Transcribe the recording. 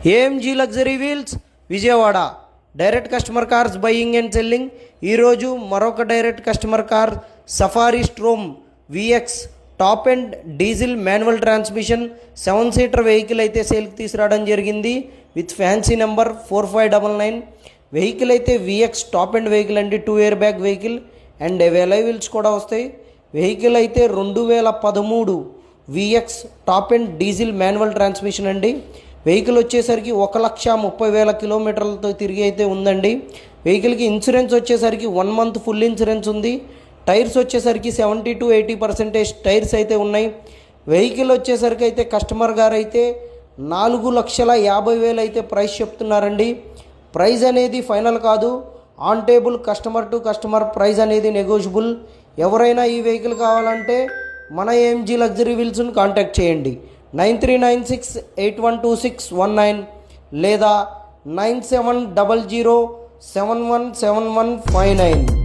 AMG luxury wheels Vijayawada direct customer cars buying and selling. ఈరోజు మరొక direct customer car safari storm vx top and diesel manual transmission 7 seater vehicle అయితే సేల్కి తీసుకురావడం జరిగింది with fancy number 4599. Vehicle అయితే vx top and vehicle అండి, 2 air bag vehicle and Alai wheels కూడా వస్తాయి. వెహికల్ అయితే 2013 vx top and diesel manual transmission అండి. వెహికల్ వచ్చేసరికి 1,30,000 కిలోమీటర్లతో తిరిగి అయితే ఉందండి. వెహికల్కి ఇన్సూరెన్స్ వచ్చేసరికి 1 మంత్ ఫుల్ ఇన్సూరెన్స్ ఉంది. టైర్స్ వచ్చేసరికి 70 to 80% టైర్స్ అయితే ఉన్నాయి. వెహికల్ వచ్చేసరికి అయితే కస్టమర్ గారు అయితే 4,50,000 అయితే ప్రైస్ చెప్తున్నారండి. ప్రైస్ అనేది ఫైనల్ కాదు, on table customer to customer price అనేది నెగోషియబుల్. ఎవరైనా ఈ వెహికల్ కావాలంటే మన ఏఎంజీ లగ్జరీ వీల్స్ను కాంటాక్ట్ చేయండి. 9396812619 లేదా 9700717159.